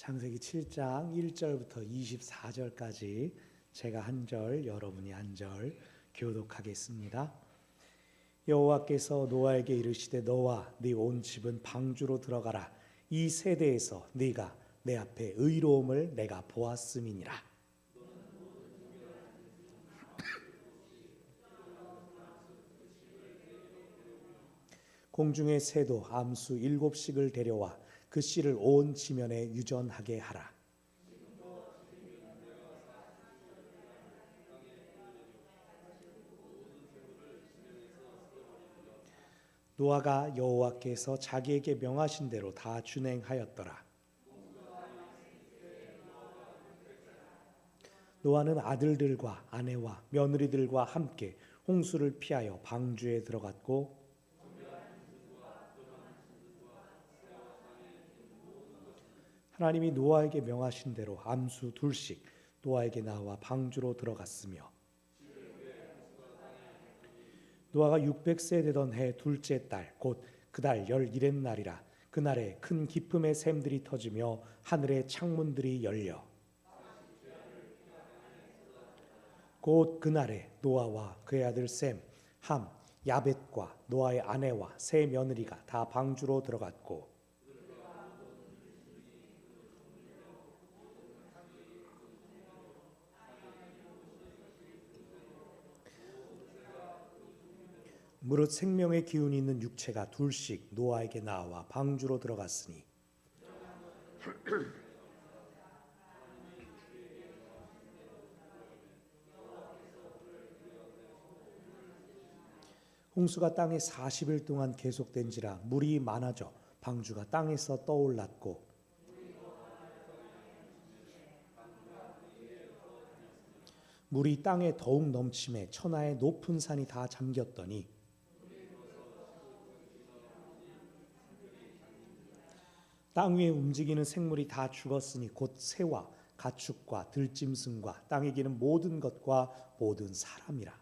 창세기 7장 1절부터 24절까지 제가 한 절, 여러분이 한 절 교독하겠습니다. 여호와께서 노아에게 이르시되 너와 네 온 집은 방주로 들어가라. 이 세대에서 네가 내 앞에 의로움을 내가 보았음이니라. 공중의 새도 암수 7씩을 데려와 그 씨를 온 지면에 유전하게 하라. 노아가 여호와께서 자기에게 명하신 대로 다 준행하였더라. 노아는 아들들과 아내와 며느리들과 함께 홍수를 피하여 방주에 들어갔고 하나님이 노아에게 명하신 대로 암수 2씩 노아에게 나와 방주로 들어갔으며 노아가 600세 되던 해 둘째 달 곧 그달 11의 날이라. 그날에 큰 기쁨의 샘들이 터지며 하늘의 창문들이 열려 곧 그날에 노아와 그의 아들 셈, 함, 야벳과 노아의 아내와 세 며느리가 다 방주로 들어갔고 무릇 생명의 기운이 있는 육체가 2씩 노아에게 나와 방주로 들어갔으니 홍수가 땅에 40일 동안 계속된지라 물이 많아져 방주가 땅에서 떠올랐고 물이 땅에 더욱 넘침에 천하의 높은 산이 다 잠겼더니 땅 위에 움직이는 생물이 다 죽었으니 곧 새와 가축과 들짐승과 땅에 기는 모든 것과 모든 사람이라.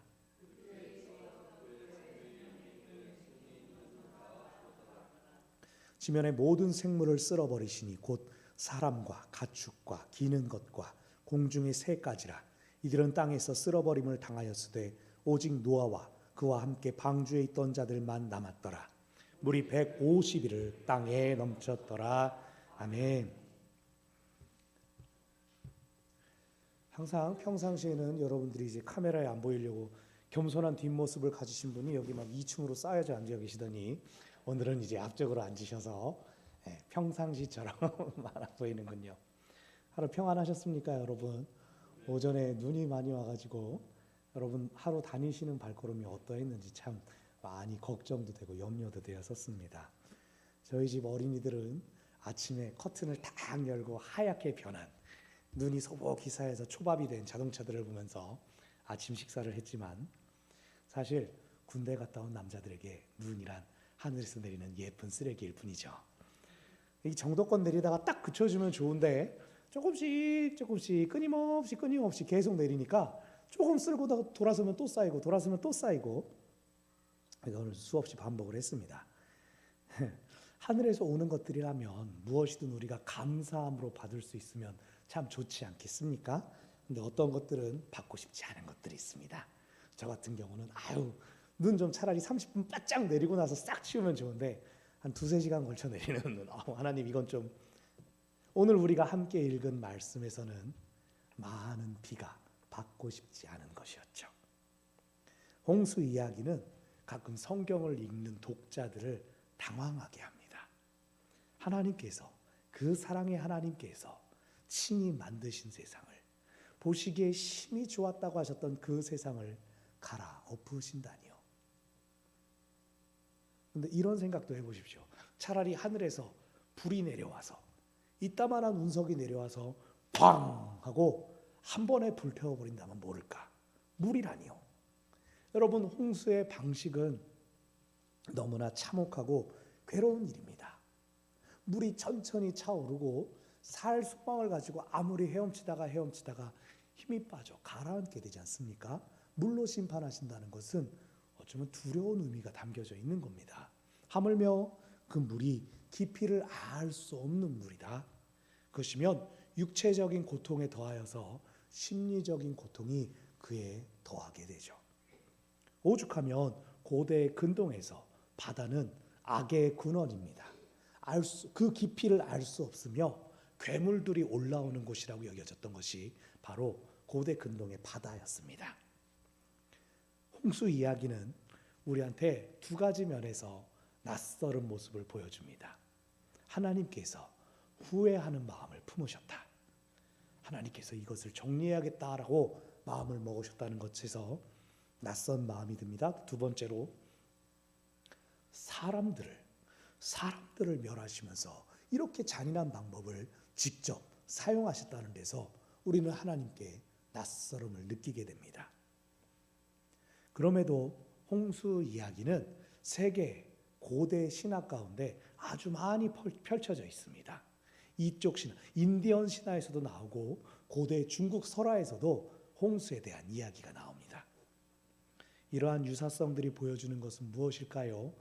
지면의 모든 생물을 쓸어버리시니 곧 사람과 가축과 기는 것과 공중의 새까지라. 이들은 땅에서 쓸어버림을 당하였으되 오직 노아와 그와 함께 방주에 있던 자들만 남았더라. 물이 150일을 땅에 넘쳤더라. 아멘. 항상 평상시에는 여러분들이 이제 카메라에 안 보이려고 겸손한 뒷모습을 가지신 분이 여기 막 2층으로 쌓여져 앉아 계시더니 오늘은 이제 앞쪽으로 앉으셔서 평상시처럼 많아 보이는군요. 하루 평안하셨습니까, 여러분? 오전에 눈이 많이 와가지고 여러분 하루 다니시는 발걸음이 어떠했는지 참 많이 걱정도 되고 염려도 되었었습니다. 저희 집 어린이들은 아침에 커튼을 탁 열고 하얗게 변한 눈이 소복히 쌓여서 초밥이 된 자동차들을 보면서 아침 식사를 했지만 사실 군대 갔다 온 남자들에게 눈이란 하늘에서 내리는 예쁜 쓰레기일 뿐이죠. 이 정도껏 내리다가 딱 그쳐주면 좋은데 조금씩 끊임없이 계속 내리니까 조금 쓸고 돌아서면 또 쌓이고 돌아서면 또 쌓이고 오늘 수없이 반복을 했습니다. 하늘에서 오는 것들이라면 무엇이든 우리가 감사함으로 받을 수 있으면 참 좋지 않겠습니까? 근데 어떤 것들은 받고 싶지 않은 것들이 있습니다. 저 같은 경우는 눈 좀 차라리 30분 바짝 내리고 나서 싹 치우면 좋은데 한 2-3시간 걸쳐 내리는 눈. 하나님 이건 좀. 오늘 우리가 함께 읽은 말씀에서는 많은 비가 받고 싶지 않은 것이었죠. 홍수 이야기는 가끔 성경을 읽는 독자들을 당황하게 합니다. 하나님께서, 그 사랑의 하나님께서 친히 만드신 세상을, 보시기에 심히 좋았다고 하셨던 그 세상을 갈아엎으신다니요. 근데 이런 생각도 해보십시오. 차라리 하늘에서 불이 내려와서 이따만한 운석이 내려와서 팡 하고 한 번에 불태워버린다면 모를까. 물이라니요. 여러분, 홍수의 방식은 너무나 참혹하고 괴로운 일입니다. 물이 천천히 차오르고 살 소망을 가지고 아무리 헤엄치다가 힘이 빠져 가라앉게 되지 않습니까? 물로 심판하신다는 것은 어쩌면 두려운 의미가 담겨져 있는 겁니다. 하물며 그 물이 깊이를 알 수 없는 물이다. 그것이면 육체적인 고통에 더하여서 심리적인 고통이 그에 더하게 되죠. 오죽하면 고대 근동에서 바다는 악의 근원입니다. 그 깊이를 알 수 없으며 괴물들이 올라오는 곳이라고 여겨졌던 것이 바로 고대 근동의 바다였습니다. 홍수 이야기는 우리한테 두 가지 면에서 낯설은 모습을 보여줍니다. 하나님께서 후회하는 마음을 품으셨다. 하나님께서 이것을 정리해야겠다라고 마음을 먹으셨다는 것에서 낯선 마음이 듭니다. 두 번째로 사람들을 멸하시면서 이렇게 잔인한 방법을 직접 사용하셨다는 데서 우리는 하나님께 낯설음을 느끼게 됩니다. 그럼에도 홍수 이야기는 세계 고대 신화 가운데 아주 많이 펼쳐져 있습니다. 이쪽 신화, 인디언 신화에서도 나오고 고대 중국 설화에서도 홍수에 대한 이야기가 나옵니다. 이러한 유사성들이 보여주는 것은 무엇일까요?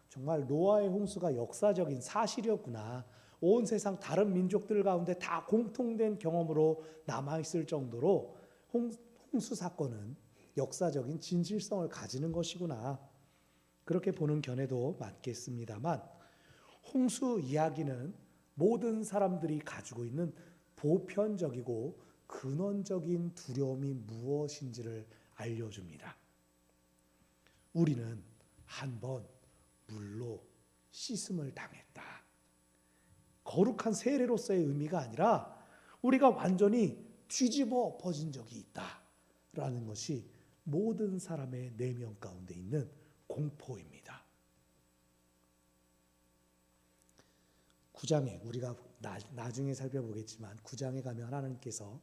정말 노아의 홍수가 역사적인 사실이었구나. 온 세상 다른 민족들 가운데 다 공통된 경험으로 남아있을 정도로 홍수 사건은 역사적인 진실성을 가지는 것이구나. 그렇게 보는 견해도 맞겠습니다만 홍수 이야기는 모든 사람들이 가지고 있는 보편적이고 근원적인 두려움이 무엇인지를 알려줍니다. 우리는 한번 물로 씻음을 당했다. 거룩한 세례로서의 의미가 아니라 우리가 완전히 뒤집어 엎어진 적이 있다라는 것이 모든 사람의 내면 가운데 있는 공포입니다. 9장에 우리가 나중에 살펴보겠지만 9장에 가면 하나님께서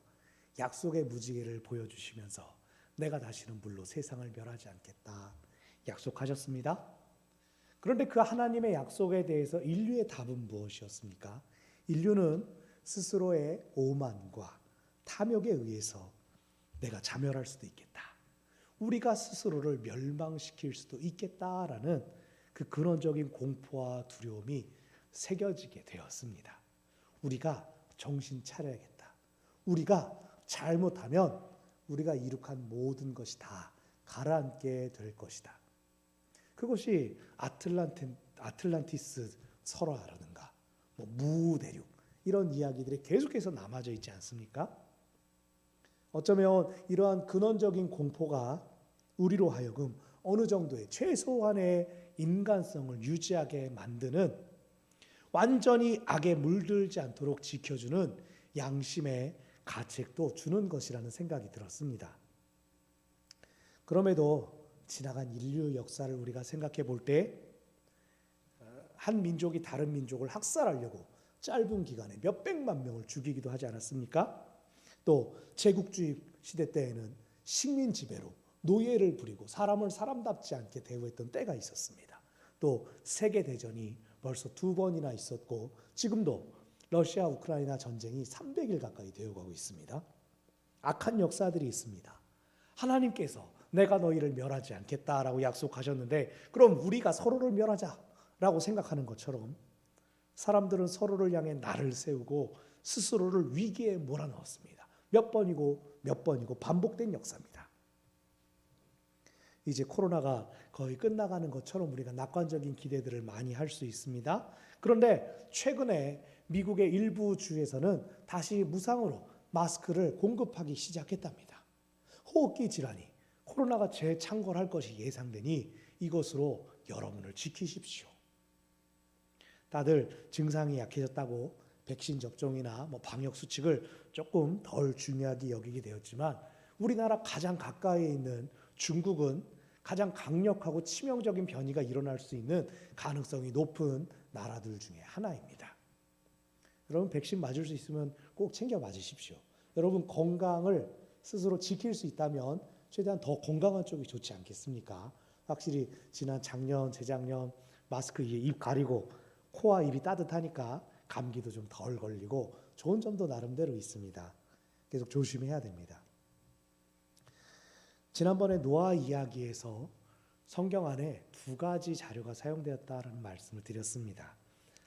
약속의 무지개를 보여주시면서 내가 다시는 물로 세상을 멸하지 않겠다 약속하셨습니다. 그런데 그 하나님의 약속에 대해서 인류의 답은 무엇이었습니까? 인류는 스스로의 오만과 탐욕에 의해서 내가 자멸할 수도 있겠다. 우리가 스스로를 멸망시킬 수도 있겠다라는 그 근원적인 공포와 두려움이 새겨지게 되었습니다. 우리가 정신 차려야겠다. 우리가 잘못하면 우리가 이룩한 모든 것이 다 가라앉게 될 것이다. 그것이 아틀란티스 설화라든가 무대륙 이런 이야기들이 계속해서 남아져 있지 않습니까? 어쩌면 이러한 근원적인 공포가 우리로 하여금 어느 정도의 최소한의 인간성을 유지하게 만드는 완전히 악에 물들지 않도록 지켜주는 양심의 가책도 주는 것이라는 생각이 들었습니다. 그럼에도 지나간 인류 역사를 우리가 생각해 볼 때 한 민족이 다른 민족을 학살하려고 짧은 기간에 몇백만 명을 죽이기도 하지 않았습니까? 또 제국주의 시대 때에는 식민 지배로 노예를 부리고 사람을 사람답지 않게 대우했던 때가 있었습니다. 또 세계대전이 벌써 2번이나 있었고 지금도 러시아 우크라이나 전쟁이 300일 가까이 되어가고 있습니다. 악한 역사들이 있습니다. 하나님께서 내가 너희를 멸하지 않겠다라고 약속하셨는데 그럼 우리가 서로를 멸하자라고 생각하는 것처럼 사람들은 서로를 향해 날을 세우고 스스로를 위기에 몰아넣었습니다. 몇 번이고 반복된 역사입니다. 이제 코로나가 거의 끝나가는 것처럼 우리가 낙관적인 기대들을 많이 할 수 있습니다. 그런데 최근에 미국의 일부 주에서는 다시 무상으로 마스크를 공급하기 시작했답니다. 호흡기 질환이 코로나가 재창궐할 것이 예상되니 이것으로 여러분을 지키십시오. 다들 증상이 약해졌다고 백신 접종이나 방역 수칙을 조금 덜 중요하게 여기게 되었지만 우리나라 가장 가까이에 있는 중국은 가장 강력하고 치명적인 변이가 일어날 수 있는 가능성이 높은 나라들 중에 하나입니다. 여러분 백신 맞을 수 있으면 꼭 챙겨 맞으십시오. 여러분 건강을 스스로 지킬 수 있다면 최대한 더 건강한 쪽이 좋지 않겠습니까? 확실히 지난 작년, 재작년 마스크 입 가리고 코와 입이 따뜻하니까 감기도 좀 덜 걸리고 좋은 점도 나름대로 있습니다. 계속 조심해야 됩니다. 지난번에 노아 이야기에서 성경 안에 두 가지 자료가 사용되었다라는 말씀을 드렸습니다.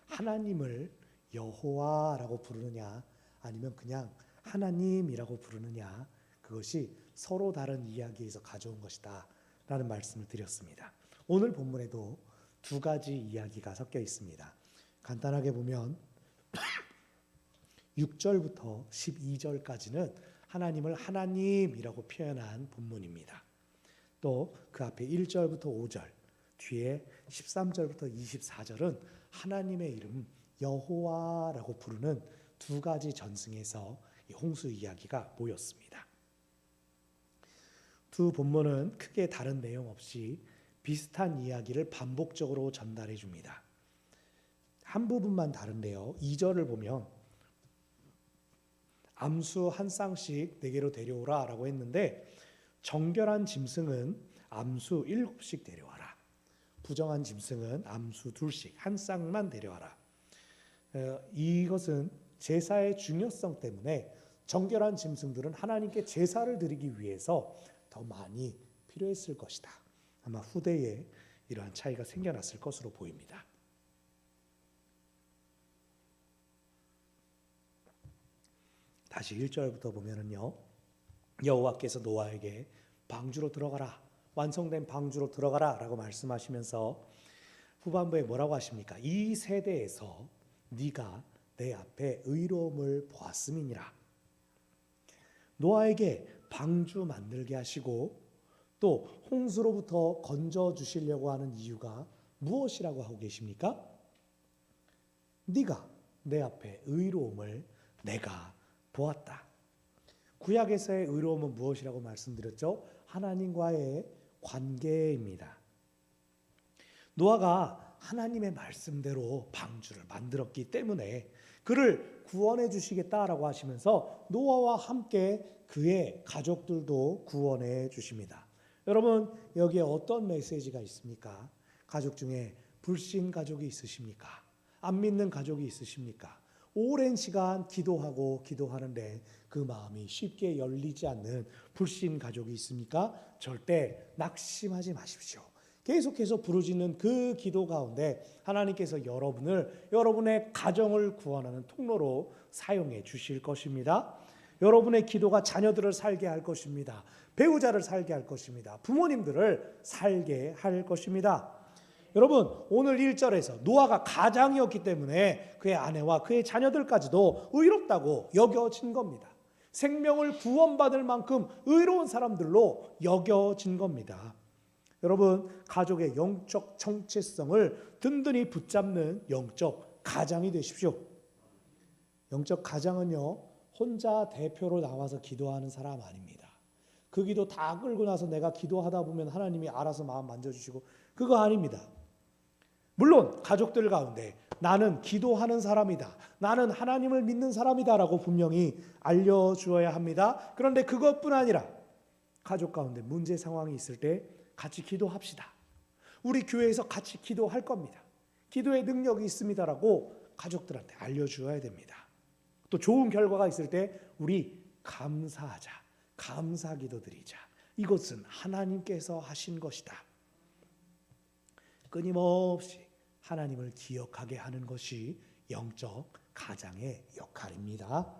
하나님을 여호와라고 부르느냐 아니면 그냥 하나님이라고 부르느냐, 그것이 서로 다른 이야기에서 가져온 것이다 라는 말씀을 드렸습니다. 오늘 본문에도 두 가지 이야기가 섞여 있습니다. 간단하게 보면 6절부터 12절까지는 하나님을 하나님이라고 표현한 본문입니다. 또 그 앞에 1절부터 5절, 뒤에 13절부터 24절은 하나님의 이름 여호와라고 부르는 두 가지 전승에서 이 홍수 이야기가 모였습니다. 두 본문은 크게 다른 내용 없이 비슷한 이야기를 반복적으로 전달해 줍니다. 한 부분만 다른데요. 2절을 보면 암수 한 쌍씩 내게로 데려오라 라고 했는데, 정결한 짐승은 암수 7씩 데려와라, 부정한 짐승은 암수 2씩 한 쌍만 데려와라. 이것은 제사의 중요성 때문에 정결한 짐승들은 하나님께 제사를 드리기 위해서 더 많이 필요했을 것이다. 아마 후대에 이러한 차이가 생겨났을 것으로 보입니다. 다시 1절부터 보면은요, 여호와께서 노아에게 방주로 들어가라, 완성된 방주로 들어가라 라고 말씀하시면서 후반부에 뭐라고 하십니까? 이 세대에서 네가 내 앞에 의로움을 보았음이니라. 노아에게 방주 만들게 하시고 또 홍수로부터 건져 주시려고 하는 이유가 무엇이라고 하고 계십니까? 네가 내 앞에 의로움을 내가 보았다. 구약에서의 의로움은 무엇이라고 말씀드렸죠? 하나님과의 관계입니다. 노아가 하나님의 말씀대로 방주를 만들었기 때문에 그를 구원해 주시겠다라고 하시면서 노아와 함께 그의 가족들도 구원해 주십니다. 여러분, 여기에 어떤 메시지가 있습니까? 가족 중에 불신 가족이 있으십니까? 안 믿는 가족이 있으십니까? 오랜 시간 기도하고 기도하는데 그 마음이 쉽게 열리지 않는 불신 가족이 있습니까? 절대 낙심하지 마십시오. 계속해서 부르짖는 그 기도 가운데 하나님께서 여러분의 가정을 구원하는 통로로 사용해 주실 것입니다. 여러분의 기도가 자녀들을 살게 할 것입니다. 배우자를 살게 할 것입니다. 부모님들을 살게 할 것입니다. 여러분, 오늘 1절에서 노아가 가장이었기 때문에 그의 아내와 그의 자녀들까지도 의롭다고 여겨진 겁니다. 생명을 구원받을 만큼 의로운 사람들로 여겨진 겁니다. 여러분, 가족의 영적 정체성을 든든히 붙잡는 영적 가장이 되십시오. 영적 가장은요, 혼자 대표로 나와서 기도하는 사람 아닙니다. 그 기도 다 끌고 나서 내가 기도하다 보면 하나님이 알아서 마음 만져주시고, 그거 아닙니다. 물론 가족들 가운데 나는 기도하는 사람이다, 나는 하나님을 믿는 사람이다 라고 분명히 알려주어야 합니다. 그런데 그것뿐 아니라 가족 가운데 문제 상황이 있을 때 같이 기도합시다. 우리 교회에서 같이 기도할 겁니다. 기도의 능력이 있습니다라고 가족들한테 알려주어야 됩니다. 또 좋은 결과가 있을 때 우리 감사하자, 감사 기도 드리자. 이것은 하나님께서 하신 것이다. 끊임없이 하나님을 기억하게 하는 것이 영적 가장의 역할입니다.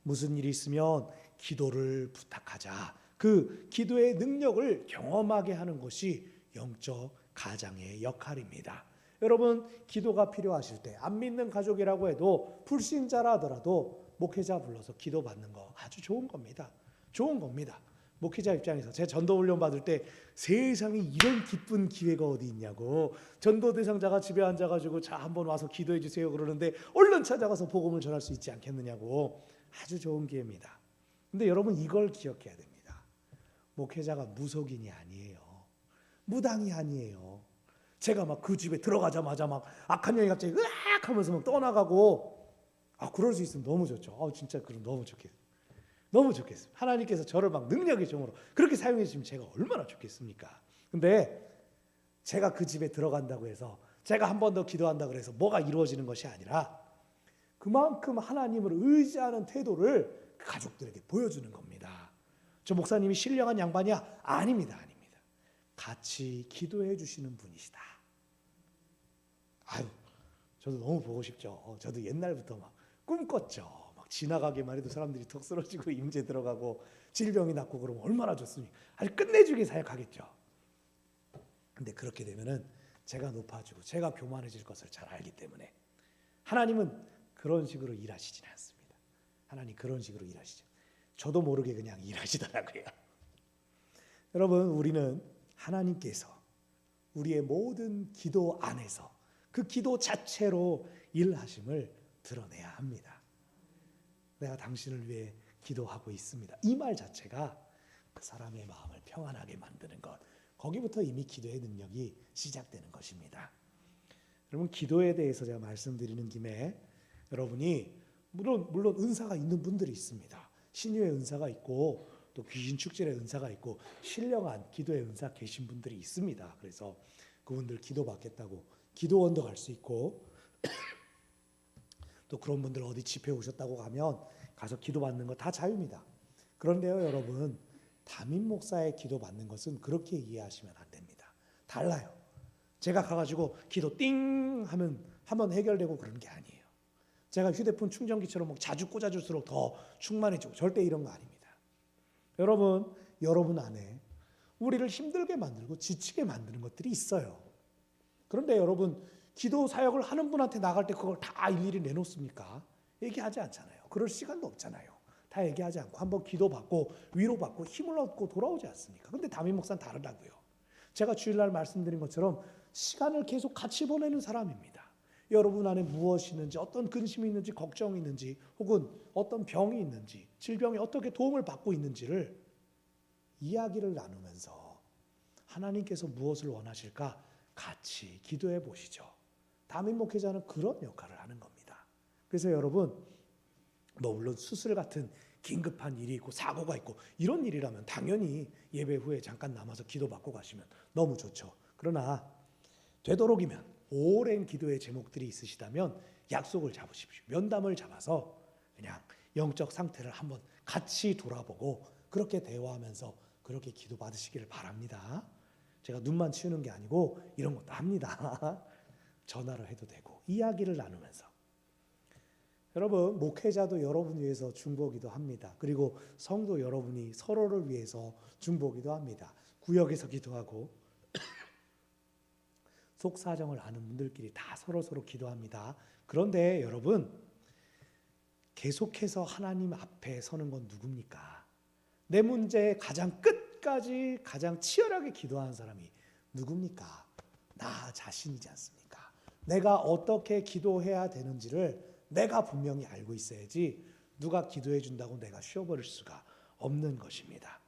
무슨 일이 있으면 기도를 부탁하자. 그 기도의 능력을 경험하게 하는 것이 영적 가장의 역할입니다. 여러분, 기도가 필요하실 때 안 믿는 가족이라고 해도 불신자라 하더라도 목회자 불러서 기도 받는 거 아주 좋은 겁니다. 좋은 겁니다. 목회자 입장에서 제 전도 훈련 받을 때 세상에 이런 기쁜 기회가 어디 있냐고, 전도 대상자가 집에 앉아가지고 자 한번 와서 기도해 주세요 그러는데 얼른 찾아가서 복음을 전할 수 있지 않겠느냐고. 아주 좋은 기회입니다. 근데 여러분, 이걸 기억해야 됩니다. 목회자가 무속인이 아니에요. 무당이 아니에요. 제가 막 그 집에 들어가자마자 막 악한 영이 갑자기 으악 하면서 막 떠나가고, 그럴 수 있으면 너무 좋죠. 진짜 그럼 너무 좋겠어요. 너무 좋겠어요. 하나님께서 저를 막 능력의 종으로 그렇게 사용해 주시면 제가 얼마나 좋겠습니까? 근데 제가 그 집에 들어간다고 해서, 제가 한 번 더 기도한다고 해서 뭐가 이루어지는 것이 아니라 그만큼 하나님을 의지하는 태도를 가족들에게 보여주는 겁니다. 저 목사님이 신령한 양반이야? 아닙니다. 아닙니다. 같이 기도해 주시는 분이시다. 저도 너무 보고 싶죠. 저도 옛날부터 막 꿈꿨죠. 막 지나가기만 해도 사람들이 턱 쓰러지고 임재 들어가고 질병이 낫고 그러면 얼마나 좋습니까? 아주 끝내주게 사역하겠죠. 근데 그렇게 되면은 제가 높아지고 제가 교만해질 것을 잘 알기 때문에 하나님은 그런 식으로 일하시지는 않습니다. 하나님 그런 식으로 일하시죠. 저도 모르게 그냥 일하시더라고요. 여러분, 우리는 하나님께서 우리의 모든 기도 안에서 그 기도 자체로 일하심을 드러내야 합니다. 내가 당신을 위해 기도하고 있습니다. 이 말 자체가 그 사람의 마음을 평안하게 만드는 것, 거기부터 이미 기도의 능력이 시작되는 것입니다. 여러분, 기도에 대해서 제가 말씀드리는 김에 여러분이 물론 은사가 있는 분들이 있습니다. 신유의 은사가 있고 또 귀신 축질의 은사가 있고 신령한 기도의 은사 계신 분들이 있습니다. 그래서 그분들 기도 받겠다고 기도원도 갈 수 있고 또 그런 분들 어디 집회 오셨다고 가면 가서 기도 받는 거 다 자유입니다. 그런데요, 여러분, 담임 목사의 기도 받는 것은 그렇게 이해하시면 안 됩니다. 달라요. 제가 가가지고 기도 띵 하면 한번 해결되고 그런 게 아니에요. 제가 휴대폰 충전기처럼 자주 꽂아줄수록 더 충만해지고 절대 이런 거 아닙니다. 여러분 안에 우리를 힘들게 만들고 지치게 만드는 것들이 있어요. 그런데 여러분, 기도 사역을 하는 분한테 나갈 때 그걸 다 일일이 내놓습니까? 얘기하지 않잖아요. 그럴 시간도 없잖아요. 다 얘기하지 않고 한번 기도받고 위로받고 힘을 얻고 돌아오지 않습니까? 근데 담임 목사는 다르다고요. 제가 주일날 말씀드린 것처럼 시간을 계속 같이 보내는 사람입니다. 여러분 안에 무엇이 있는지, 어떤 근심이 있는지, 걱정이 있는지, 혹은 어떤 병이 있는지, 질병에 어떻게 도움을 받고 있는지를 이야기를 나누면서 하나님께서 무엇을 원하실까 같이 기도해 보시죠. 담임 목회자는 그런 역할을 하는 겁니다. 그래서 여러분, 물론 수술 같은 긴급한 일이 있고 사고가 있고 이런 일이라면 당연히 예배 후에 잠깐 남아서 기도받고 가시면 너무 좋죠. 그러나 되도록이면 오랜 기도의 제목들이 있으시다면 약속을 잡으십시오. 면담을 잡아서 그냥 영적 상태를 한번 같이 돌아보고 그렇게 대화하면서 그렇게 기도받으시기를 바랍니다. 제가 눈만 치우는 게 아니고 이런 것도 합니다. 전화로 해도 되고 이야기를 나누면서. 여러분, 목회자도 여러분 위해서 중보기도 합니다. 그리고 성도 여러분이 서로를 위해서 중보기도 합니다. 구역에서 기도하고 속사정을 아는 분들끼리 다 서로 기도합니다. 그런데 여러분, 계속해서 하나님 앞에 서는 건 누굽니까? 내 문제의 가장 끝까지 가장 치열하게 기도하는 사람이 누굽니까? 나 자신이지 않습니까? 내가 어떻게 기도해야 되는지를 내가 분명히 알고 있어야지 누가 기도해 준다고 내가 쉬어버릴 수가 없는 것입니다.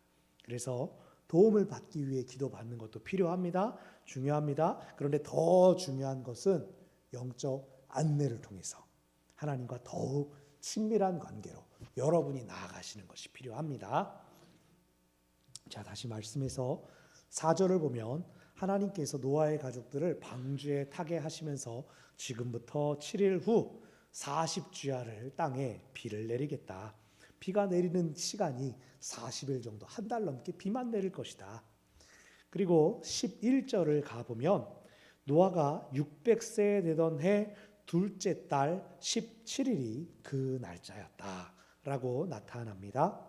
그래서 도움을 받기 위해 기도받는 것도 필요합니다. 중요합니다. 그런데 더 중요한 것은 영적 안내를 통해서 하나님과 더욱 친밀한 관계로 여러분이 나아가시는 것이 필요합니다. 자, 다시 말씀해서 4절을 보면 하나님께서 노아의 가족들을 방주에 타게 하시면서 지금부터 7일 후 40주야를 땅에 비를 내리겠다. 비가 내리는 시간이 40일 정도, 한 달 넘게 비만 내릴 것이다. 그리고 11절을 가보면 노아가 600세 되던 해 둘째 달 17일이 그 날짜였다라고 나타납니다.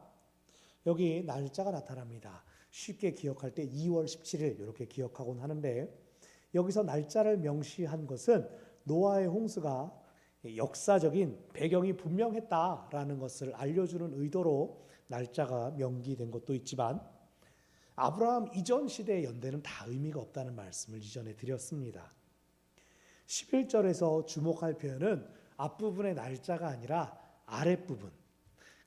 여기 날짜가 나타납니다. 쉽게 기억할 때 2월 17일 이렇게 기억하곤 하는데 여기서 날짜를 명시한 것은 노아의 홍수가 역사적인 배경이 분명했다라는 것을 알려주는 의도로 날짜가 명기된 것도 있지만 아브라함 이전 시대의 연대는 다 의미가 없다는 말씀을 이전에 드렸습니다. 11절에서 주목할 표현은 앞부분의 날짜가 아니라 아랫부분,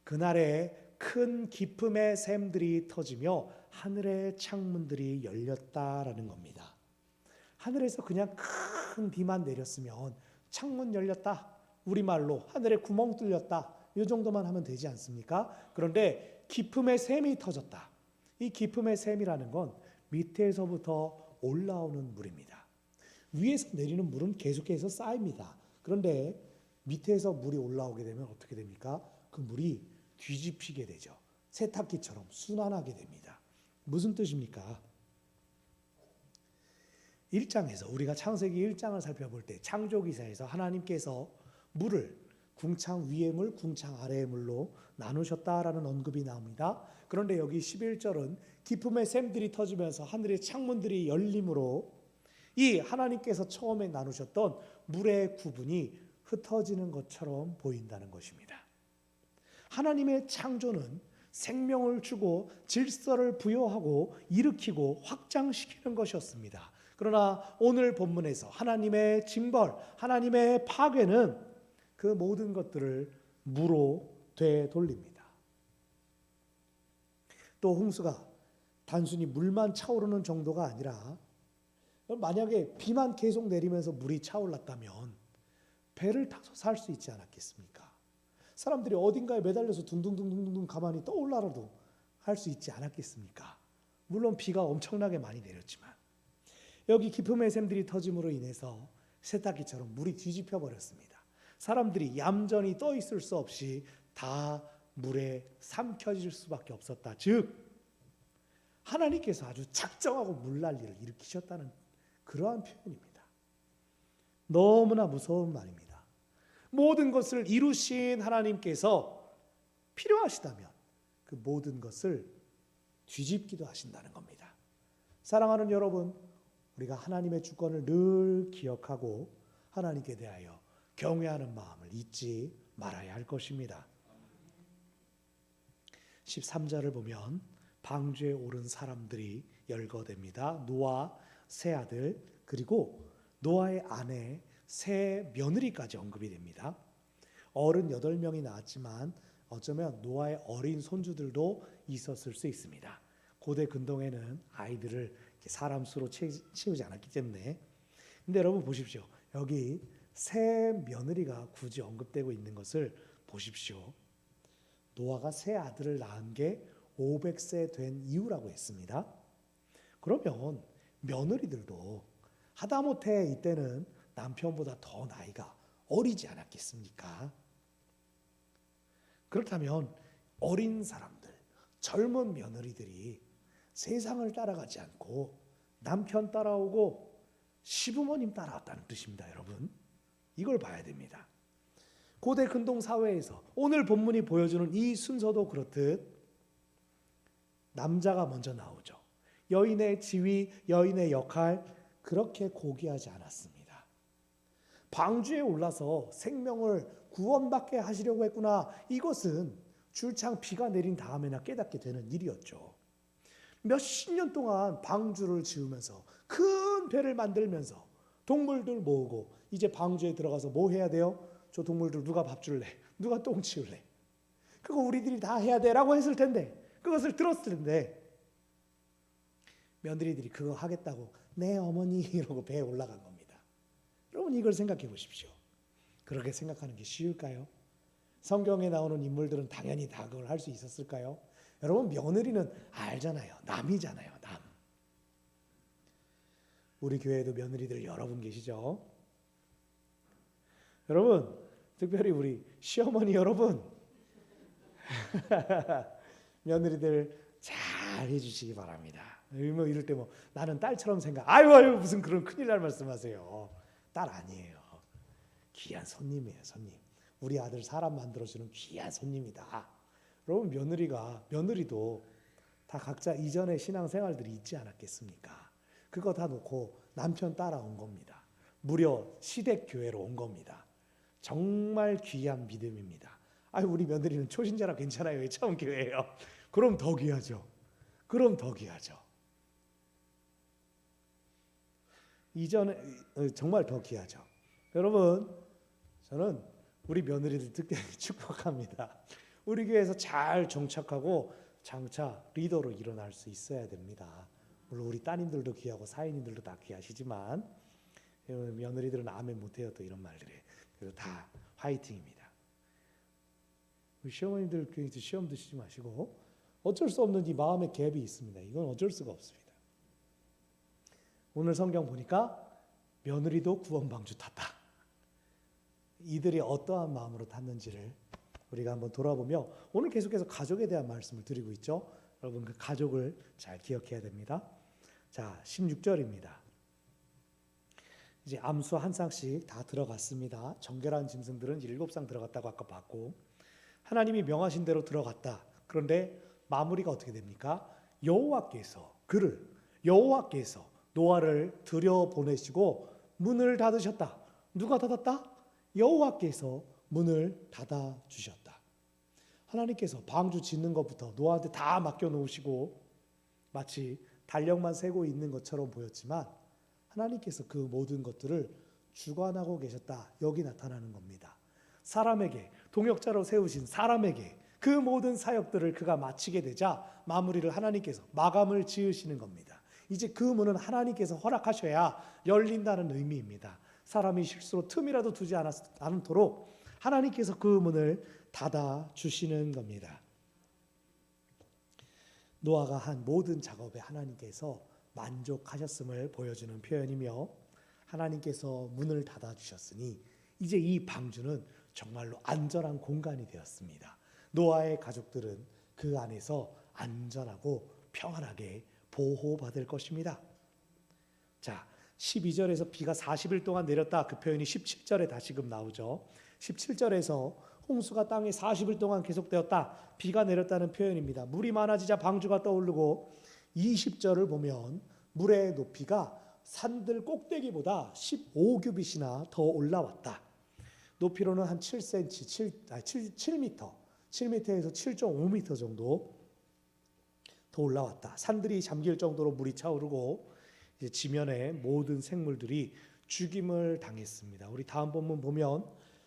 그날에 큰 기쁨의 샘들이 터지며 하늘의 창문들이 열렸다라는 겁니다. 하늘에서 그냥 큰 비만 내렸으면 창문 열렸다, 우리말로 하늘에 구멍 뚫렸다, 이 정도만 하면 되지 않습니까? 그런데 기쁨의 샘이 터졌다. 이 기쁨의 샘이라는 건 밑에서부터 올라오는 물입니다. 위에서 내리는 물은 계속해서 쌓입니다. 그런데 밑에서 물이 올라오게 되면 어떻게 됩니까? 그 물이 뒤집히게 되죠. 세탁기처럼 순환하게 됩니다. 무슨 뜻입니까? 1장에서 우리가 창세기 1장을 살펴볼 때 창조기사에서 하나님께서 물을 궁창 위의 물, 궁창 아래의 물로 나누셨다라는 언급이 나옵니다. 그런데 여기 11절은 기쁨의 샘들이 터지면서 하늘의 창문들이 열림으로 이 하나님께서 처음에 나누셨던 물의 구분이 흩어지는 것처럼 보인다는 것입니다. 하나님의 창조는 생명을 주고 질서를 부여하고 일으키고 확장시키는 것이었습니다. 그러나 오늘 본문에서 하나님의 징벌, 하나님의 파괴는 그 모든 것들을 무로 되돌립니다. 또 홍수가 단순히 물만 차오르는 정도가 아니라 만약에 비만 계속 내리면서 물이 차올랐다면 배를 타서 살 수 있지 않았겠습니까? 사람들이 어딘가에 매달려서 둥둥둥둥둥 가만히 떠올라라도 할 수 있지 않았겠습니까? 물론 비가 엄청나게 많이 내렸지만 여기 기쁨의 샘들이 터짐으로 인해서 세탁기처럼 물이 뒤집혀 버렸습니다. 사람들이 얌전히 떠 있을 수 없이 다 물에 삼켜질 수밖에 없었다. 즉 하나님께서 아주 작정하고 물난리를 일으키셨다는 그러한 표현입니다. 너무나 무서운 말입니다. 모든 것을 이루신 하나님께서 필요하시다면 그 모든 것을 뒤집기도 하신다는 겁니다. 사랑하는 여러분, 우리가 하나님의 주권을 늘 기억하고 하나님께 대하여 경외하는 마음을 잊지 말아야 할 것입니다. 13절을 보면 방주에 오른 사람들이 열거됩니다. 노아 세 아들 그리고 노아의 아내 세 며느리까지 언급이 됩니다. 어른 8명이 나왔지만 어쩌면 노아의 어린 손주들도 있었을 수 있습니다. 고대 근동에는 아이들을 사람 수로 채우지 않았기 때문에. 근데 여러분 보십시오. 여기 세 며느리가 굳이 언급되고 있는 것을 보십시오. 노아가 세 아들을 낳은 게 500세 된 이후라고 했습니다. 그러면 며느리들도 하다못해 이때는 남편보다 더 나이가 어리지 않았겠습니까? 그렇다면 어린 사람들, 젊은 며느리들이 세상을 따라가지 않고 남편 따라오고 시부모님 따라왔다는 뜻입니다, 여러분. 이걸 봐야 됩니다. 고대 근동 사회에서 오늘 본문이 보여주는 이 순서도 그렇듯 남자가 먼저 나오죠. 여인의 지위, 여인의 역할 그렇게 고귀하지 않았습니다. 방주에 올라서 생명을 구원받게 하시려고 했구나. 이것은 줄창 비가 내린 다음에나 깨닫게 되는 일이었죠. 몇십 년 동안 방주를 지으면서 큰 배를 만들면서 동물들 모으고 이제 방주에 들어가서 뭐 해야 돼요? 저 동물들 누가 밥 줄래? 누가 똥 치울래? 그거 우리들이 다 해야 돼라고 했을 텐데, 그것을 들었을 텐데 며느리들이 그거 하겠다고 네 어머니 이러고 배에 올라간 겁니다. 여러분 이걸 생각해 보십시오. 그렇게 생각하는 게 쉬울까요? 성경에 나오는 인물들은 당연히 다 그걸 할 수 있었을까요? 여러분 며느리는 알잖아요. 남이잖아요. 남. 우리 교회에도 며느리들 여러분 계시죠? 여러분 특별히 우리 시어머니 여러분 며느리들 잘 해주시기 바랍니다. 뭐 이럴 때 뭐 나는 딸처럼 생각. 아유 무슨 그런 큰일 날 말씀하세요. 딸 아니에요. 귀한 손님이에요. 손님. 우리 아들 사람 만들어주는 귀한 손님이다. 여러분 며느리도 다 각자 이전의 신앙생활들이 있지 않았겠습니까? 그거 다 놓고 남편 따라온 겁니다. 무려 시댁 교회로 온 겁니다. 정말 귀한 믿음입니다. 아유 우리 며느리는 초신자라 괜찮아요. 처음 교회예요. 그럼 더 귀하죠. 그럼 더 귀하죠. 이전에 정말 더 귀하죠. 여러분 저는 우리 며느리들 특별히 축복합니다. 우리 교회에서 잘 정착하고 장차 리더로 일어날 수 있어야 됩니다. 물론 우리 따님들도 귀하고 사인님들도 다 귀하시지만 며느리들은 아멘 못해요. 또 이런 말들이. 그래서 다 화이팅입니다. 우리 시어머님들 교회에서 시험 드시지 마시고 어쩔 수 없는 이 마음의 갭이 있습니다. 이건 어쩔 수가 없습니다. 오늘 성경 보니까 며느리도 구원방주 탔다. 이들이 어떠한 마음으로 탔는지를 우리가 한번 돌아보며 오늘 계속해서 가족에 대한 말씀을 드리고 있죠. 여러분 그 가족을 잘 기억해야 됩니다. 자, 16절입니다. 이제 암수 한 쌍씩 다 들어갔습니다. 정결한 짐승들은 7쌍 들어갔다고 아까 봤고, 하나님이 명하신 대로 들어갔다. 그런데 마무리가 어떻게 됩니까? 여호와께서 노아를 들여보내시고 문을 닫으셨다. 누가 닫았다? 여호와께서 문을 닫아 주셨다. 하나님께서 방주 짓는 것부터 노아한테 다 맡겨놓으시고 마치 달력만 세고 있는 것처럼 보였지만 하나님께서 그 모든 것들을 주관하고 계셨다. 여기 나타나는 겁니다. 사람에게, 동역자로 세우신 사람에게 그 모든 사역들을 그가 마치게 되자 마무리를 하나님께서 마감을 지으시는 겁니다. 이제 그 문은 하나님께서 허락하셔야 열린다는 의미입니다. 사람이 실수로 틈이라도 두지 않도록 하나님께서 그 문을 닫아 주시는 겁니다. 노아가 한 모든 작업에 하나님께서 만족하셨음을 보여주는 표현이며, 하나님께서 문을 닫아 주셨으니 이제 이 방주는 정말로 안전한 공간이 되었습니다. 노아의 가족들은 그 안에서 안전하고 평안하게 보호받을 것입니다. 자, 12절에서 비가 40일 동안 내렸다, 그 표현이 17절에 다시금 나오죠. 17절에서 홍수가 땅에 40일 동안 계속되었다, 비가 내렸다는 표현입니다. 물이 많아지자 방주가 떠오르고, 20절을 보면 물의 높이가 산들 꼭대기보다 15규빗이나 더 올라왔다. 높이로는 한 7cm, 7m, 7m에서 7.5m 정도 더 올라왔다. 산들이 잠길 정도로 물이 차오르고 이제 지면의 모든 생물들이 죽임을 당했습니다. 우리 다음 본문 보면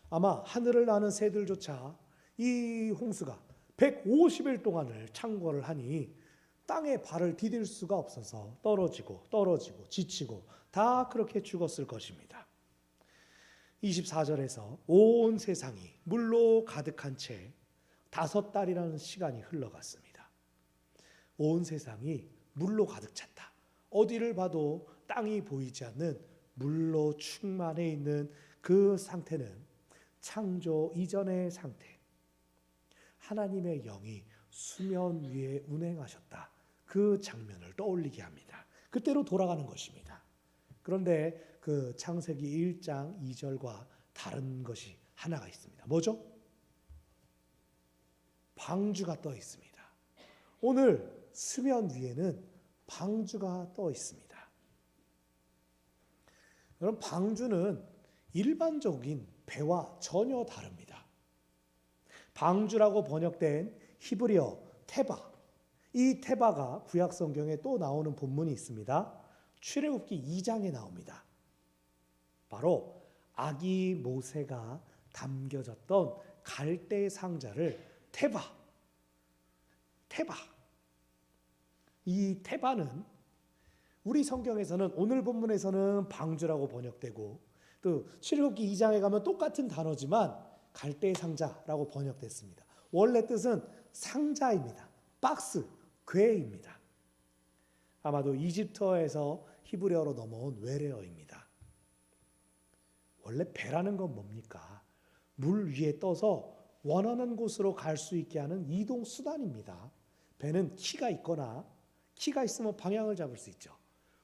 아마 하늘을 나는 새들조차 이 홍수가 150일 동안을 창궐을 하니 땅에 발을 디딜 수가 없어서 떨어지고 지치고 다 그렇게 죽었을 것입니다. 24절에서 온 세상이 물로 가득한 채 5달이라는 시간이 흘러갔습니다. 온 세상이 물로 가득 찼다. 어디를 봐도 땅이 보이지 않는 물로 충만해 있는 그 상태는 창조 이전의 상태. 하나님의 영이 수면 위에 운행하셨다. 그 장면을 떠올리게 합니다. 그때로 돌아가는 것입니다. 그런데 그 창세기 1장 2절과 다른 것이 하나가 있습니다. 뭐죠? 방주가 떠 있습니다. 오늘 수면 위에는 방주가 떠 있습니다. 여러분, 방주는 일반적인 배와 전혀 다릅니다. 방주라고 번역된 히브리어 테바, 이 테바가 구약 성경에 또 나오는 본문이 있습니다. 출애굽기 2장에 나옵니다. 바로 아기 모세가 담겨졌던 갈대 상자를 테바. 이 테바는 우리 성경에서는, 오늘 본문에서는 방주라고 번역되고, 또 출애굽기 2장에 가면 똑같은 단어지만 갈대 상자라고 번역됐습니다. 원래 뜻은 상자입니다. 박스, 궤입니다. 아마도 이집트어에서 히브리어로 넘어온 외래어입니다. 원래 배라는 건 뭡니까? 물 위에 떠서 원하는 곳으로 갈 수 있게 하는 이동 수단입니다. 배는 키가 있으면 방향을 잡을 수 있죠.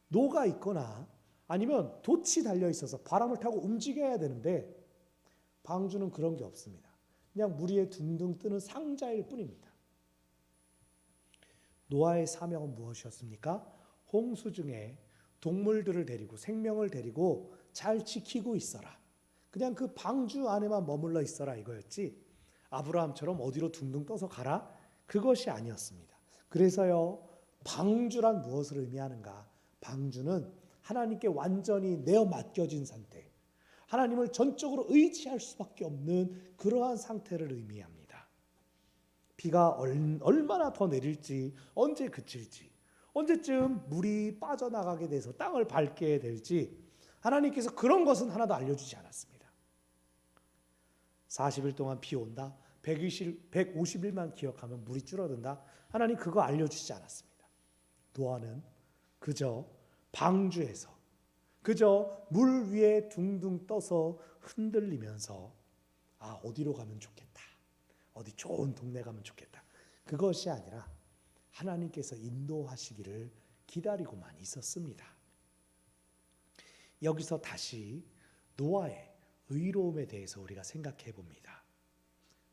노가 있거나 아니면 돛이 달려 있어서 바람을 타고 움직여야 되는데, 방주는 그런 게 없습니다. 그냥 물 위에 둥둥 뜨는 상자일 뿐입니다. 노아의 사명은 무엇이었습니까? 홍수 중에 동물들을 데리고, 생명을 데리고 잘 지키고 있어라. 그냥 그 방주 안에만 머물러 있어라, 이거였지 아브라함처럼 어디로 둥둥 떠서 가라, 그것이 아니었습니다. 그래서요, 방주란 무엇을 의미하는가? 방주는 하나님께 완전히 내어 맡겨진 상태, 하나님을 전적으로 의지할 수밖에 없는 그러한 상태를 의미합니다. 비가 얼마나 더 내릴지, 언제 그칠지, 언제쯤 물이 빠져나가게 돼서 땅을 밟게 될지 하나님께서 그런 것은 하나도 알려주지 않았습니다. 40일 동안 비 온다, 150일만 기억하면 물이 줄어든다, 하나님 그거 알려주지 않았습니다. 노아는 그저 방주에서, 그저 물 위에 둥둥 떠서 흔들리면서 어디로 가면 좋겠다, 어디 좋은 동네 가면 좋겠다, 그것이 아니라 하나님께서 인도하시기를 기다리고만 있었습니다. 여기서 다시 노아의 의로움에 대해서 우리가 생각해 봅니다.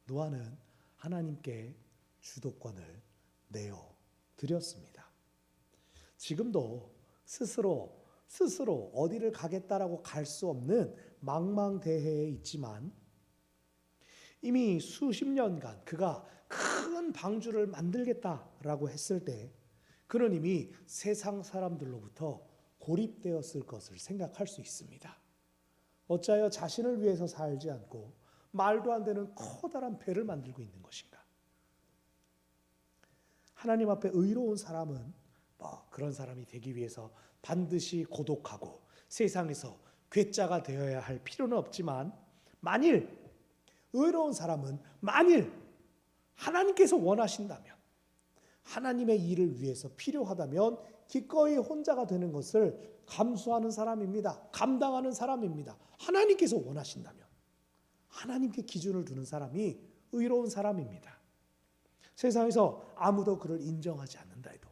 노아는 하나님께 주도권을 내어 드렸습니다. 지금도 스스로 어디를 가겠다라고 갈 수 없는 망망대해에 있지만 이미 수십 년간 그가 큰 방주를 만들겠다라고 했을 때 그는 이미 세상 사람들로부터 고립되었을 것을 생각할 수 있습니다. 어찌하여 자신을 위해서 살지 않고 말도 안 되는 커다란 배를 만들고 있는 것인가? 하나님 앞에 의로운 사람은 그런 사람이 되기 위해서 반드시 고독하고 세상에서 괴짜가 되어야 할 필요는 없지만 의로운 사람은 만일 하나님께서 원하신다면 하나님의 일을 위해서 필요하다면 기꺼이 혼자가 되는 것을 감수하는 사람입니다. 감당하는 사람입니다. 하나님께서 원하신다면 하나님께 기준을 두는 사람이 의로운 사람입니다. 세상에서 아무도 그를 인정하지 않는다 해도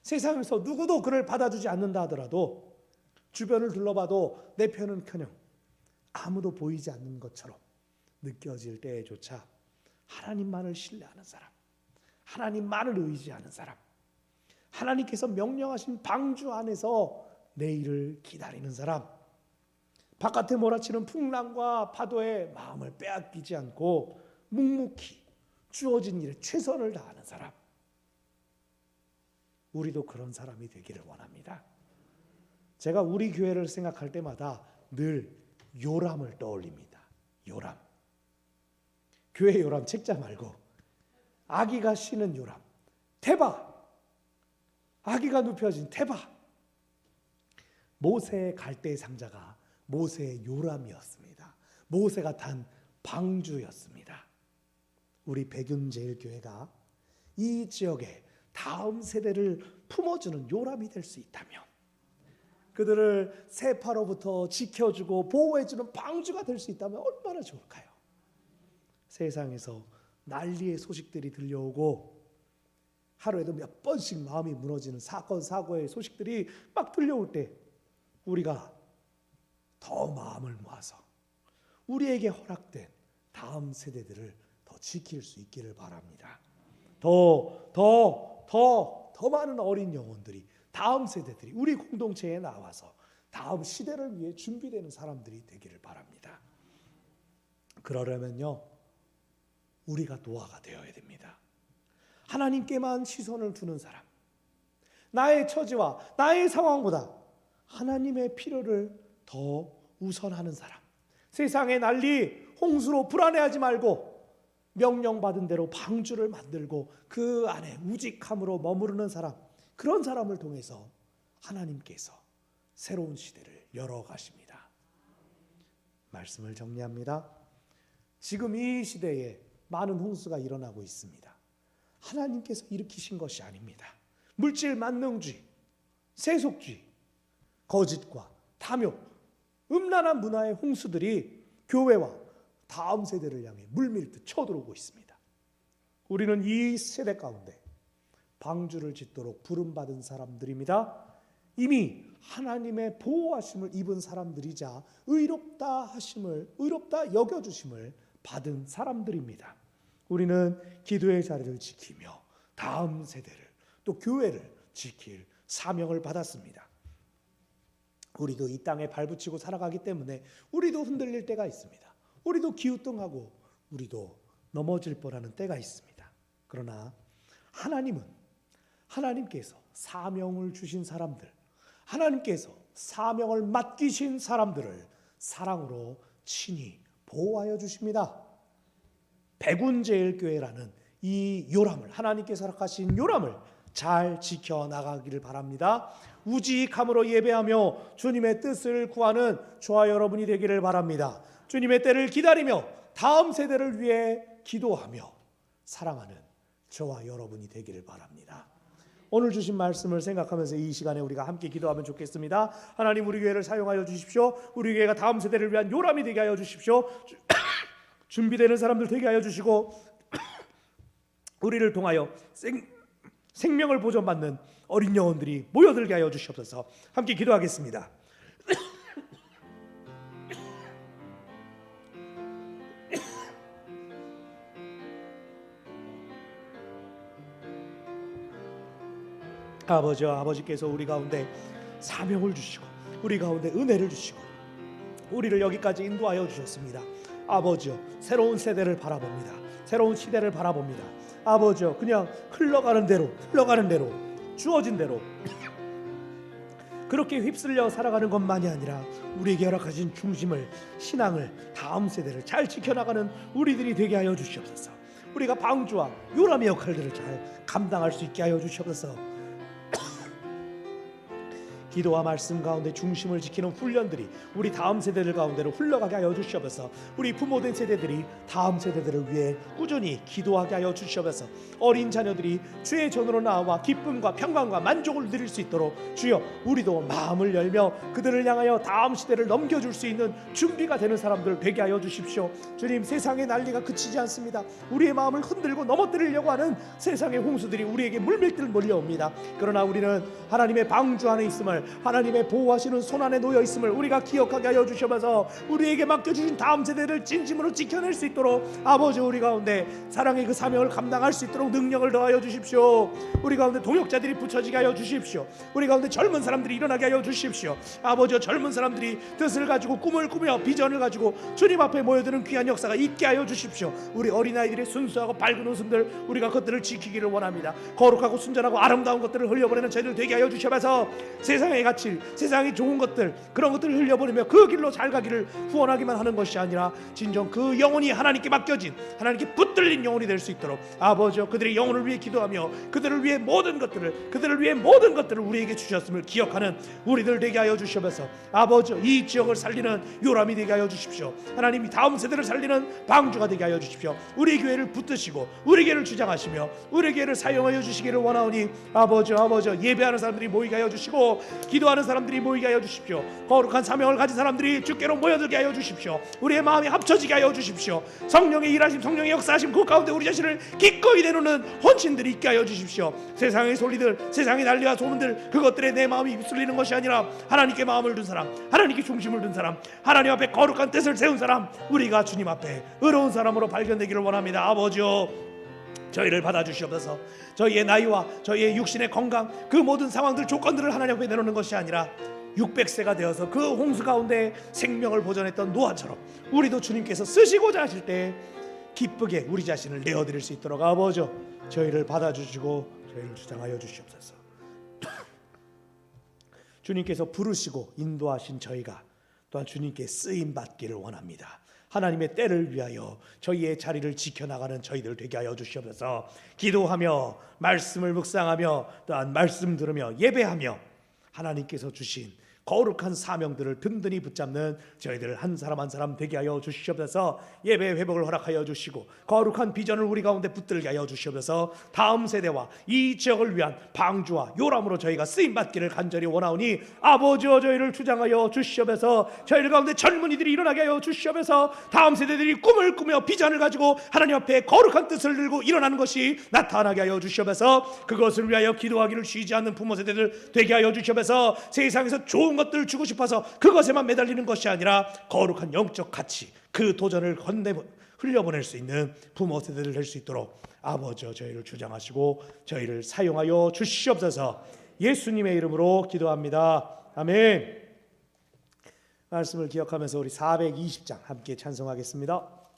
세상에서 누구도 그를 받아주지 않는다 하더라도 주변을 둘러봐도 내 편은커녕 아무도 보이지 않는 것처럼 느껴질 때조차 하나님만을 신뢰하는 사람, 하나님만을 의지하는 사람, 하나님께서 명령하신 방주 안에서 내일을 기다리는 사람, 바깥에 몰아치는 풍랑과 파도에 마음을 빼앗기지 않고 묵묵히 주어진 일에 최선을 다하는 사람, 우리도 그런 사람이 되기를 원합니다. 제가 우리 교회를 생각할 때마다 늘 요람을 떠올립니다. 요람. 교회 요람 책자 말고 아기가 쉬는 요람. 테바. 아기가 눕혀진 테바. 모세의 갈대 상자가 모세의 요람이었습니다. 모세가 탄 방주였습니다. 우리 백윤제일교회가 이 지역에 다음 세대를 품어주는 요람이 될 수 있다면, 그들을 세파로부터 지켜주고 보호해주는 방주가 될 수 있다면 얼마나 좋을까요? 세상에서 난리의 소식들이 들려오고 하루에도 몇 번씩 마음이 무너지는 사건 사고의 소식들이 막 들려올 때 우리가 더 마음을 모아서 우리에게 허락된 다음 세대들을 더 지킬 수 있기를 바랍니다. 더 많은 어린 영혼들이, 다음 세대들이 우리 공동체에 나와서 다음 시대를 위해 준비되는 사람들이 되기를 바랍니다. 그러려면요, 우리가 노아가 되어야 됩니다. 하나님께만 시선을 두는 사람, 나의 처지와 나의 상황보다 하나님의 필요를 더 우선하는 사람, 세상의 난리, 홍수로 불안해하지 말고 명령받은 대로 방주를 만들고 그 안에 우직함으로 머무르는 사람, 그런 사람을 통해서 하나님께서 새로운 시대를 열어가십니다. 말씀을 정리합니다. 지금 이 시대에 많은 홍수가 일어나고 있습니다. 하나님께서 일으키신 것이 아닙니다. 물질 만능주의, 세속주의, 거짓과 탐욕, 음란한 문화의 홍수들이 교회와 다음 세대를 향해 물밀듯 쳐들어오고 있습니다. 우리는 이 세대 가운데 방주를 짓도록 부름받은 사람들입니다. 이미 하나님의 보호하심을 입은 사람들이자 의롭다 여겨주심을 받은 사람들입니다. 우리는 기도의 자리를 지키며 다음 세대를, 또 교회를 지킬 사명을 받았습니다. 우리도 이 땅에 발붙이고 살아가기 때문에 우리도 흔들릴 때가 있습니다. 우리도 기우뚱하고 우리도 넘어질 뻔하는 때가 있습니다. 그러나 하나님께서 사명을 주신 사람들, 하나님께서 사명을 맡기신 사람들을 사랑으로 친히 보호하여 주십니다. 백운제일교회라는 이 요람을, 하나님께서 허락하신 요람을 잘 지켜나가기를 바랍니다. 우직함으로 예배하며 주님의 뜻을 구하는 저와 여러분이 되기를 바랍니다. 주님의 때를 기다리며 다음 세대를 위해 기도하며 사랑하는 저와 여러분이 되기를 바랍니다. 오늘 주신 말씀을 생각하면서 이 시간에 우리가 함께 기도하면 좋겠습니다. 하나님, 우리 교회를 사용하여 주십시오. 우리 교회가 다음 세대를 위한 요람이 되게 하여 주십시오. 준비되는 사람들 되게 하여 주시고 우리를 통하여 생명을 보존받는 어린 영혼들이 모여들게 하여 주시옵소서. 함께 기도하겠습니다. 아버지께서 우리 가운데 사명을 주시고 우리 가운데 은혜를 주시고 우리를 여기까지 인도하여 주셨습니다. 아버지요, 새로운 세대를 바라봅니다. 새로운 시대를 바라봅니다. 아버지요, 그냥 흘러가는 대로 주어진 대로 그렇게 휩쓸려 살아가는 것만이 아니라 우리에게 허락하신 중심을, 신앙을, 다음 세대를 잘 지켜나가는 우리들이 되게 하여 주시옵소서. 우리가 방주와 요람의 역할들을 잘 감당할 수 있게 하여 주시옵소서. 기도와 말씀 가운데 중심을 지키는 훈련들이 우리 다음 세대들 가운데로 흘러가게 하여 주시옵소서. 우리 부모된 세대들이 다음 세대들을 위해 꾸준히 기도하게 하여 주시옵소서. 어린 자녀들이 주의 전으로 나와 기쁨과 평강과 만족을 누릴 수 있도록 주여, 우리도 마음을 열며 그들을 향하여 다음 시대를 넘겨줄 수 있는 준비가 되는 사람들 되게 하여 주십시오. 주님, 세상의 난리가 그치지 않습니다. 우리의 마음을 흔들고 넘어뜨리려고 하는 세상의 홍수들이 우리에게 물밀듯 몰려옵니다. 그러나 우리는 하나님의 방주 안에 있음을, 하나님의 보호하시는 손 안에 놓여 있음을 우리가 기억하게 하여 주셔서 우리에게 맡겨주신 다음 세대를 진심으로 지켜낼 수 있도록 아버지, 우리 가운데 사랑의 그 사명을 감당할 수 있도록 능력을 더하여 주십시오. 우리 가운데 동역자들이 붙여지게 하여 주십시오. 우리 가운데 젊은 사람들이 일어나게 하여 주십시오. 아버지, 젊은 사람들이 뜻을 가지고 꿈을 꾸며 비전을 가지고 주님 앞에 모여드는 귀한 역사가 있게 하여 주십시오. 우리 어린아이들의 순수하고 밝은 웃음들, 우리가 그것들을 지키기를 원합니다. 거룩하고 순전하고 아름다운 것들을 흘려보내는 저희들 되게 하여 주셔서 세상의 가치, 세상의 좋은 것들, 그런 것들을 흘려보내며 그 길로 잘 가기를 후원하기만 하는 것이 아니라 진정 그 영혼이 하나님께 맡겨진, 하나님께 붙들린 영혼이 될 수 있도록 아버지, 그들의 영혼을 위해 기도하며 그들을 위해 모든 것들을 우리에게 주셨음을 기억하는 우리들 되게 하여 주시옵소서. 아버지, 이 지역을 살리는 요람이 되게 하여 주십시오. 하나님이 다음 세대를 살리는 방주가 되게 하여 주십시오. 우리 교회를 붙드시고 우리 교회를 주장하시며 우리 교회를 사용하여 주시기를 원하오니 아버지, 예배하는 사람들이 모이게 하여 주시고 기도하는 사람들이 모이게 하여 주십시오. 거룩한 사명을 가진 사람들이 주께로 모여들게 하여 주십시오. 우리의 마음이 합쳐지게 하여 주십시오. 성령의 일하심, 성령의 역사하심, 그 가운데 우리 자신을 기꺼이 내놓는 헌신들이 있게 하여 주십시오. 세상의 소리들, 세상의 난리와 소문들, 그것들에 내 마음이 휩쓸리는 것이 아니라 하나님께 마음을 둔 사람, 하나님께 중심을 둔 사람, 하나님 앞에 거룩한 뜻을 세운 사람, 우리가 주님 앞에 의로운 사람으로 발견되기를 원합니다. 아버지요, 저희를 받아주시옵소서. 저희의 나이와 저희의 육신의 건강, 그 모든 상황들, 조건들을 하나님 앞에 내놓는 것이 아니라 600세가 되어서 그 홍수 가운데 생명을 보존했던 노아처럼 우리도 주님께서 쓰시고자 하실 때 기쁘게 우리 자신을 내어드릴 수 있도록 아버지, 저희를 받아주시고 저희를 주장하여 주시옵소서. 주님께서 부르시고 인도하신 저희가 또한 주님께 쓰임받기를 원합니다. 하나님의 때를 위하여 저희의 자리를 지켜나가는 저희들 되게 하여 주시옵소서. 기도하며 말씀을 묵상하며 또한 말씀 들으며 예배하며 하나님께서 주신 거룩한 사명들을 든든히 붙잡는 저희들 한 사람 한 사람 되게 하여 주시옵소서. 예배 회복을 허락하여 주시고 거룩한 비전을 우리 가운데 붙들게 하여 주시옵소서. 다음 세대와 이 지역을 위한 방주와 요람으로 저희가 쓰임받기를 간절히 원하오니 아버지여, 저희를 주장하여 주시옵소서. 저희들 가운데 젊은이들이 일어나게 하여 주시옵소서. 다음 세대들이 꿈을 꾸며 비전을 가지고 하나님 앞에 거룩한 뜻을 들고 일어나는 것이 나타나게 하여 주시옵소서. 그것을 위하여 기도하기를 쉬지 않는 부모 세대들 되게 하여 주시옵소서. 세상에서 좋은 것들을 주고 싶어서 그것에만 매달리는 것이 아니라 거룩한 영적 가치, 그 도전을 흘려보낼 수 있는 부모 세대를 될 수 있도록 아버지, 저희를 주장하시고 저희를 사용하여 주시옵소서. 예수님의 이름으로 기도합니다. 아멘. 말씀을 기억하면서 우리 420장 함께 찬송하겠습니다.